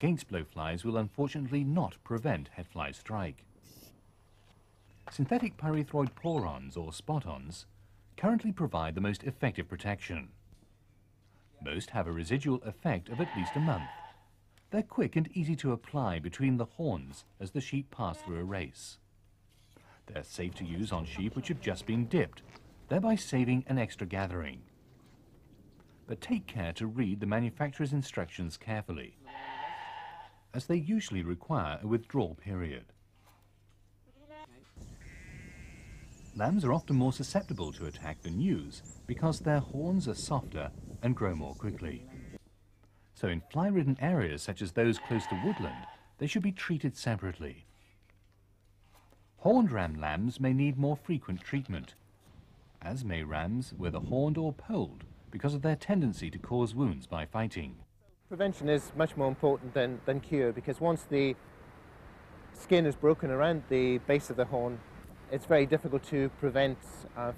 against blowflies will unfortunately not prevent headfly strike. Synthetic pyrethroid porons or spot-ons currently provide the most effective protection. Most have a residual effect of at least a month. They're quick and easy to apply between the horns as the sheep pass through a race. They're safe to use on sheep which have just been dipped, thereby saving an extra gathering. But take care to read the manufacturer's instructions carefully, as they usually require a withdrawal period. Lambs are often more susceptible to attack than ewes because their horns are softer and grow more quickly. So in fly-ridden areas such as those close to woodland, they should be treated separately. Horned ram lambs may need more frequent treatment, as may rams whether horned or polled, because of their tendency to cause wounds by fighting. Prevention is much more important than cure, because once the skin is broken around the base of the horn, it's very difficult to prevent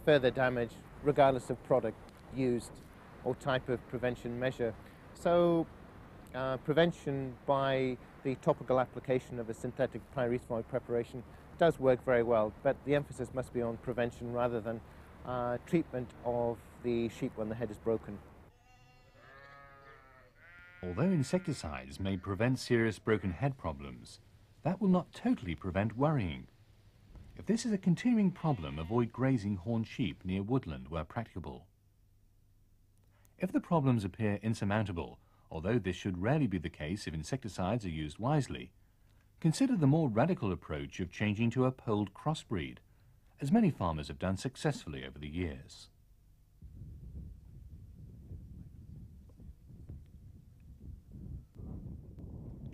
further damage regardless of product used or type of prevention measure. So prevention by the topical application of a synthetic pyrethroid preparation does work very well, but the emphasis must be on prevention rather than treatment of the sheep when the head is broken. Although insecticides may prevent serious broken head problems, that will not totally prevent worrying. If this is a continuing problem, avoid grazing horned sheep near woodland where practicable. If the problems appear insurmountable, although this should rarely be the case if insecticides are used wisely, consider the more radical approach of changing to a polled crossbreed, as many farmers have done successfully over the years.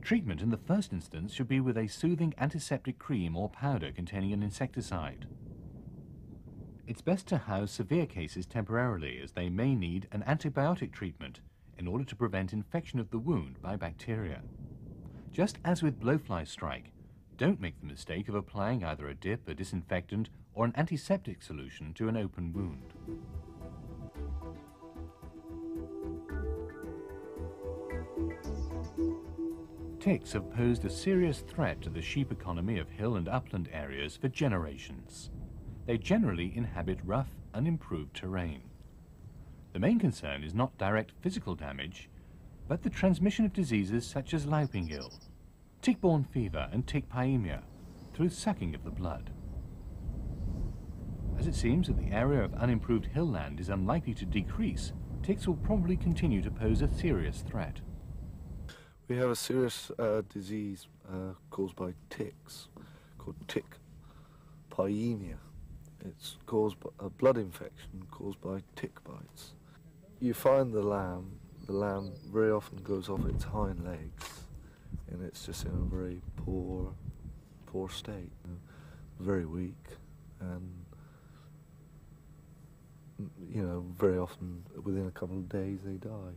Treatment in the first instance should be with a soothing antiseptic cream or powder containing an insecticide. It's best to house severe cases temporarily, as they may need an antibiotic treatment in order to prevent infection of the wound by bacteria. Just as with blowfly strike, don't make the mistake of applying either a dip, a disinfectant, or an antiseptic solution to an open wound. Ticks have posed a serious threat to the sheep economy of hill and upland areas for generations. They generally inhabit rough, unimproved terrain. The main concern is not direct physical damage, but the transmission of diseases such as louping ill, tick-borne fever and tick pyemia through sucking of the blood. As it seems that the area of unimproved hill land is unlikely to decrease, ticks will probably continue to pose a serious threat. We have a serious disease caused by ticks called tick pyemia. It's caused by a blood infection caused by tick bites. You find the lamb very often goes off its hind legs, and it's just in a very poor state, very weak, and very often within a couple of days they die.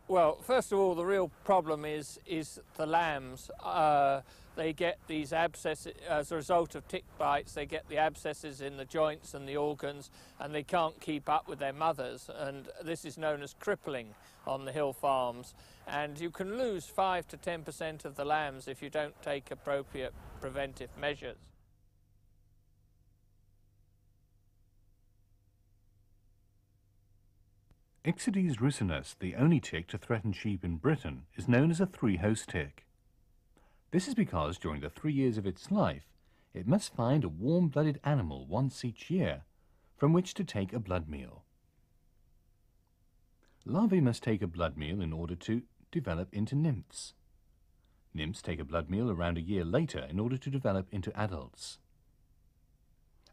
Well, first of all, the real problem is the lambs. They get these abscesses as a result of tick bites. They get the abscesses in the joints and the organs, and they can't keep up with their mothers. And this is known as crippling on the hill farms. And you can lose 5 to 10% of the lambs if you don't take appropriate preventive measures. Ixodes rucinus, the only tick to threaten sheep in Britain, is known as a three-host tick. This is because during the 3 years of its life, it must find a warm-blooded animal once each year from which to take a blood meal. Larvae must take a blood meal in order to develop into nymphs. Nymphs take a blood meal around a year later in order to develop into adults.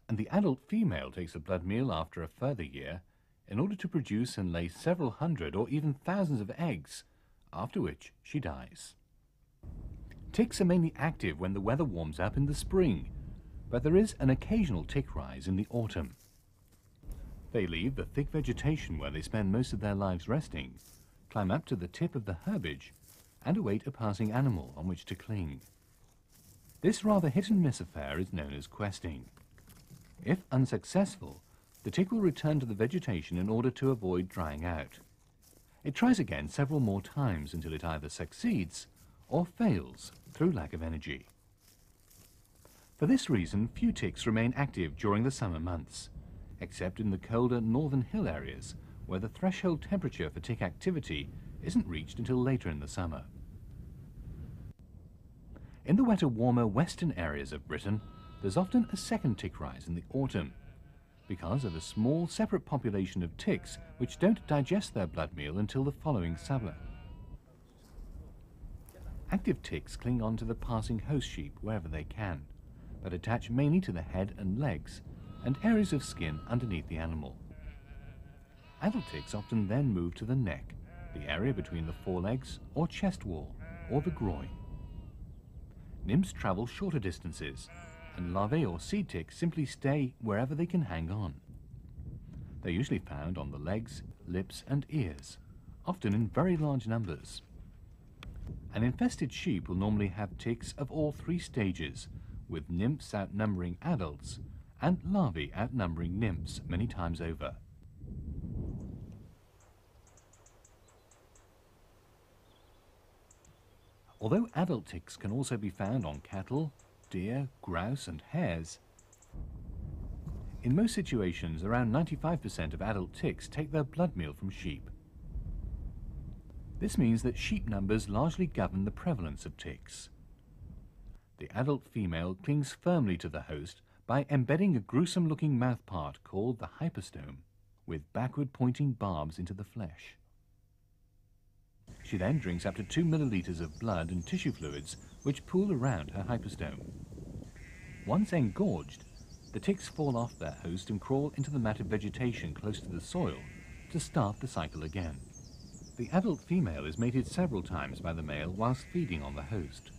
And the adult female takes a blood meal after a further year in order to produce and lay several hundred or even thousands of eggs, after which she dies. Ticks are mainly active when the weather warms up in the spring, but there is an occasional tick rise in the autumn. They leave the thick vegetation where they spend most of their lives resting, climb up to the tip of the herbage, and await a passing animal on which to cling. This rather hit-and-miss affair is known as questing. If unsuccessful, the tick will return to the vegetation in order to avoid drying out. It tries again several more times until it either succeeds or fails through lack of energy. For this reason, few ticks remain active during the summer months, except in the colder northern hill areas where the threshold temperature for tick activity isn't reached until later in the summer. In the wetter, warmer western areas of Britain, there's often a second tick rise in the autumn, because of a small separate population of ticks which don't digest their blood meal until the following summer. Active ticks cling on to the passing host sheep wherever they can, but attach mainly to the head and legs and areas of skin underneath the animal. Adult ticks often then move to the neck, the area between the forelegs or chest wall, or the groin. Nymphs travel shorter distances, and larvae or seed ticks simply stay wherever they can hang on. They're usually found on the legs, lips and ears, often in very large numbers. An infested sheep will normally have ticks of all three stages, with nymphs outnumbering adults and larvae outnumbering nymphs many times over. Although adult ticks can also be found on cattle, deer, grouse and hares, in most situations around 95% of adult ticks take their blood meal from sheep. This means that sheep numbers largely govern the prevalence of ticks. The adult female clings firmly to the host by embedding a gruesome-looking mouthpart called the hypostome, with backward-pointing barbs into the flesh. She then drinks up to 2 milliliters of blood and tissue fluids which pool around her hypostome. Once engorged, the ticks fall off their host and crawl into the mat of vegetation close to the soil to start the cycle again. The adult female is mated several times by the male whilst feeding on the host.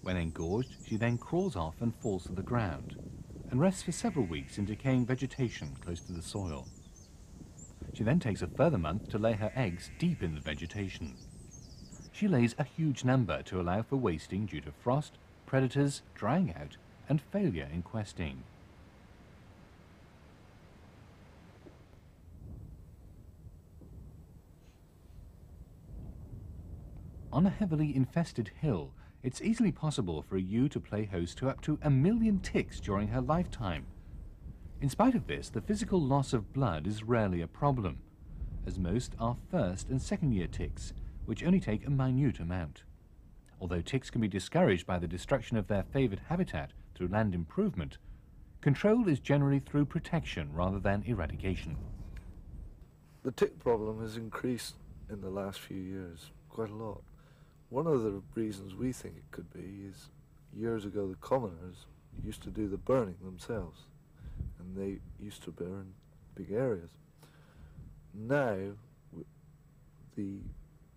When engorged, she then crawls off and falls to the ground, and rests for several weeks in decaying vegetation close to the soil. She then takes a further month to lay her eggs deep in the vegetation. She lays a huge number to allow for wasting due to frost, predators, drying out, and failure in questing. On a heavily infested hill, it's easily possible for a ewe to play host to up to 1 million ticks during her lifetime. In spite of this, the physical loss of blood is rarely a problem, as most are first and second year ticks, which only take a minute amount. Although ticks can be discouraged by the destruction of their favoured habitat through land improvement, control is generally through protection rather than eradication. The tick problem has increased in the last few years quite a lot. One of the reasons we think it could be is years ago the commoners used to do the burning themselves, and they used to burn big areas. Now, the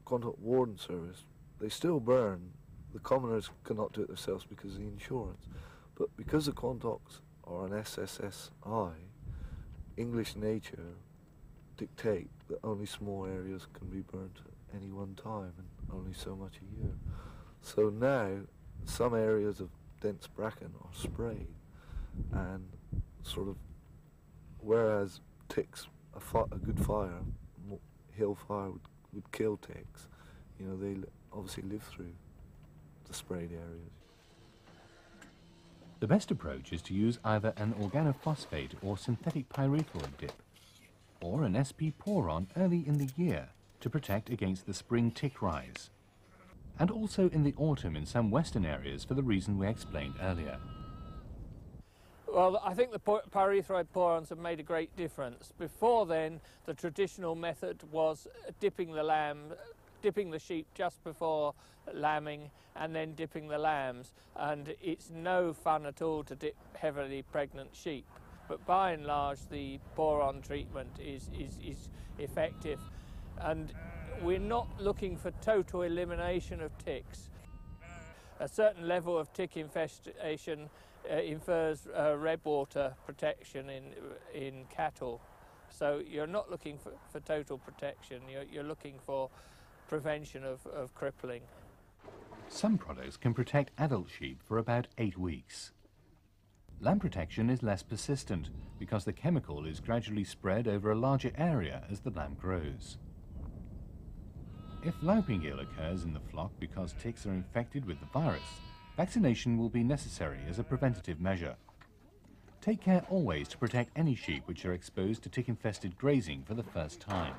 Contact Warden Service, they still burn. The commoners cannot do it themselves because of the insurance, but because the contacts are an SSSI, English nature dictate that only small areas can be burnt at any one time, and only so much a year. So now some areas of dense bracken are sprayed, and sort of, whereas ticks, a good fire, hill fire would kill ticks, you know, they obviously live through the sprayed areas. The best approach is to use either an organophosphate or synthetic pyrethroid dip, or an SP poron early in the year to protect against the spring tick rise, and also in the autumn in some western areas for the reason we explained earlier. Well, I think the pyrethroid porons have made a great difference. Before then, the traditional method was dipping the sheep just before lambing and then dipping the lambs, and it's no fun at all to dip heavily pregnant sheep. But by and large, the boron treatment is effective, and we're not looking for total elimination of ticks. A certain level of tick infestation infers red water protection in cattle. So you're not looking for total protection, you're looking for prevention of crippling. Some products can protect adult sheep for about 8 weeks. Lamb protection is less persistent because the chemical is gradually spread over a larger area as the lamb grows. If louping ill occurs in the flock because ticks are infected with the virus, vaccination will be necessary as a preventative measure. Take care always to protect any sheep which are exposed to tick-infested grazing for the first time.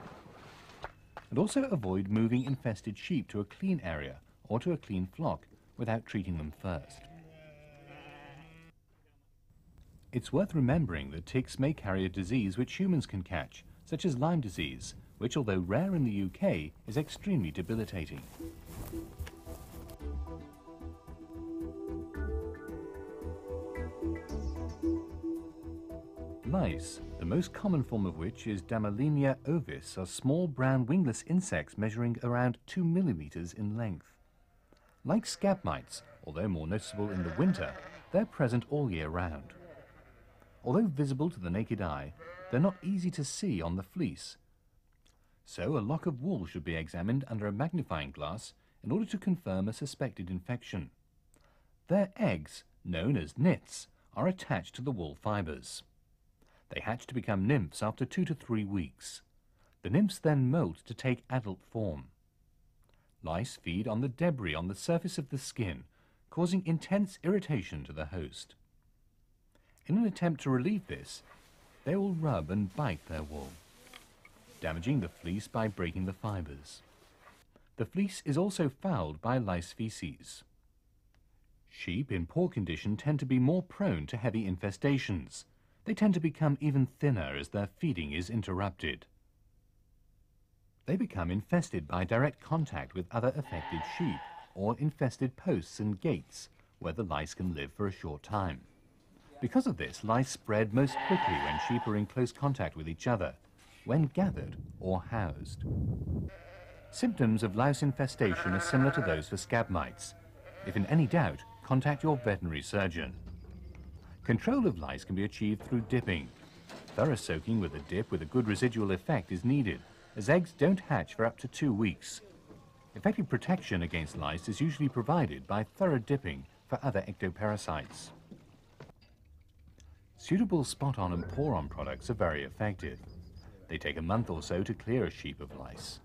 And also avoid moving infested sheep to a clean area or to a clean flock without treating them first. It's worth remembering that ticks may carry a disease which humans can catch, such as Lyme disease, which, although rare in the UK, is extremely debilitating. Lice, the most common form of which is Damalinia ovis, are small brown wingless insects measuring around 2 millimeters in length. Like scab mites, although more noticeable in the winter, they're present all year round. Although visible to the naked eye, they're not easy to see on the fleece. So a lock of wool should be examined under a magnifying glass in order to confirm a suspected infection. Their eggs, known as nits, are attached to the wool fibers. They hatch to become nymphs after 2 to 3 weeks. The nymphs then molt to take adult form. Lice feed on the debris on the surface of the skin, causing intense irritation to the host. In an attempt to relieve this, they will rub and bite their wool, damaging the fleece by breaking the fibers. The fleece is also fouled by lice feces. Sheep in poor condition tend to be more prone to heavy infestations. They tend to become even thinner as their feeding is interrupted. They become infested by direct contact with other affected sheep or infested posts and gates where the lice can live for a short time. Because of this, lice spread most quickly when sheep are in close contact with each other, when gathered or housed. Symptoms of louse infestation are similar to those for scab mites. If in any doubt, contact your veterinary surgeon. Control of lice can be achieved through dipping. Thorough soaking with a dip with a good residual effect is needed, as eggs don't hatch for up to 2 weeks. Effective protection against lice is usually provided by thorough dipping for other ectoparasites. Suitable spot-on and pour-on products are very effective. They take a month or so to clear a sheep of lice,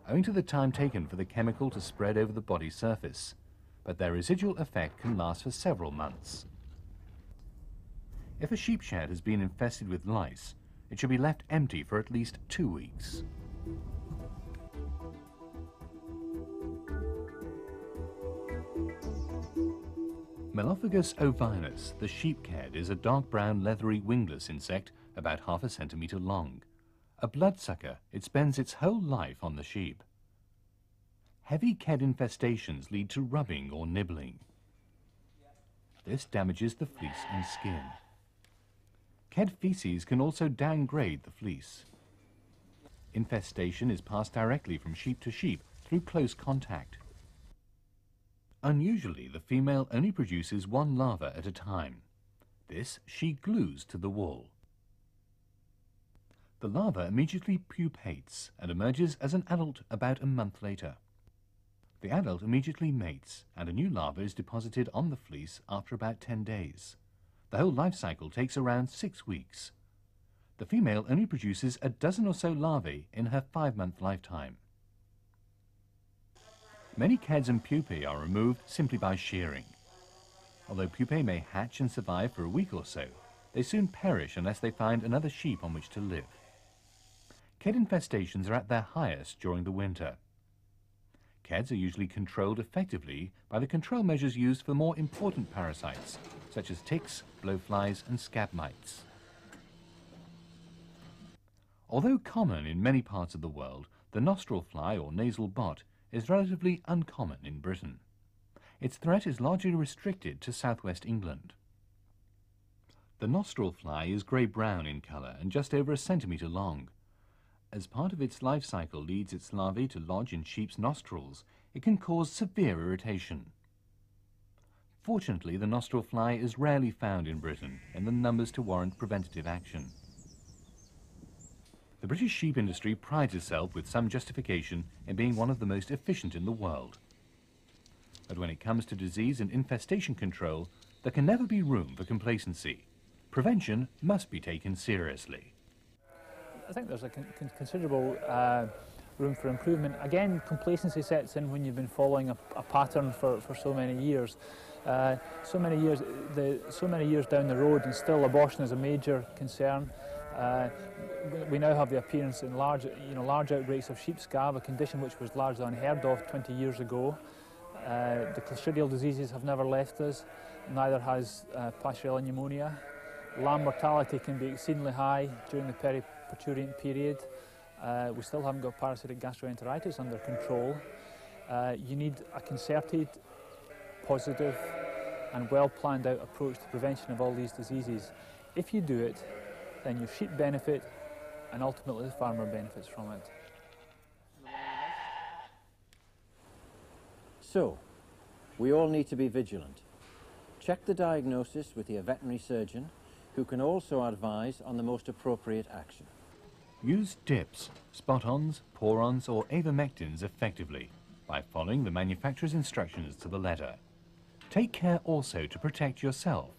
owing to the time taken for the chemical to spread over the body surface, but their residual effect can last for several months. If a sheep shed has been infested with lice, it should be left empty for at least 2 weeks. Melophagus ovinus, the sheep ked, is a dark brown leathery wingless insect about ½ centimeter long. A bloodsucker, it spends its whole life on the sheep. Heavy ked infestations lead to rubbing or nibbling. This damages the fleece and skin. Ked feces can also downgrade the fleece. Infestation is passed directly from sheep to sheep through close contact. Unusually, the female only produces 1 larva at a time. This she glues to the wool. The larva immediately pupates and emerges as an adult about a month later. The adult immediately mates, and a new larva is deposited on the fleece after about 10 days. The whole life cycle takes around 6 weeks. The female only produces a dozen or so larvae in her 5-month lifetime. Many keds and pupae are removed simply by shearing. Although pupae may hatch and survive for a week or so, they soon perish unless they find another sheep on which to live. Ked infestations are at their highest during the winter. Keds are usually controlled effectively by the control measures used for more important parasites, such as ticks, blowflies, and scab mites. Although common in many parts of the world, the nostril fly or nasal bot is relatively uncommon in Britain. Its threat is largely restricted to southwest England. The nostril fly is grey-brown in colour and just over 1 centimetre long. As part of its life cycle leads its larvae to lodge in sheep's nostrils, it can cause severe irritation. Fortunately, the nostril fly is rarely found in Britain in the numbers to warrant preventative action. The British sheep industry prides itself with some justification in being one of the most efficient in the world. But when it comes to disease and infestation control, there can never be room for complacency. Prevention must be taken seriously. I think there's a considerable room for improvement. Again, complacency sets in when you've been following a pattern for so many years. So many years down the road, and still abortion is a major concern. We now have the appearance in large outbreaks of sheep scab, a condition which was largely unheard of 20 years ago. The clostridial diseases have never left us, neither has Pasteurella pneumonia. Lamb mortality can be exceedingly high during the peri-parturient period. We still haven't got parasitic gastroenteritis under control. You need a concerted, positive and well planned out approach to prevention of all these diseases. If you do it, then your sheep benefit and ultimately the farmer benefits from it. So, we all need to be vigilant. Check the diagnosis with your veterinary surgeon, who can also advise on the most appropriate action. Use dips, spot-ons, pour-ons or ivermectins effectively by following the manufacturer's instructions to the letter. Take care also to protect yourself,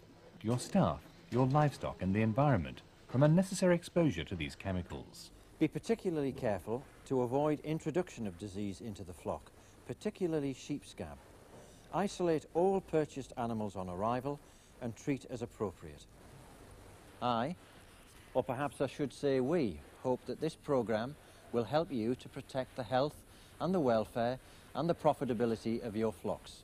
your staff, your livestock and the environment from unnecessary exposure to these chemicals. Be particularly careful to avoid introduction of disease into the flock, particularly sheep scab. Isolate all purchased animals on arrival and treat as appropriate. I, or perhaps I should say we, hope that this programme will help you to protect the health and the welfare and the profitability of your flocks.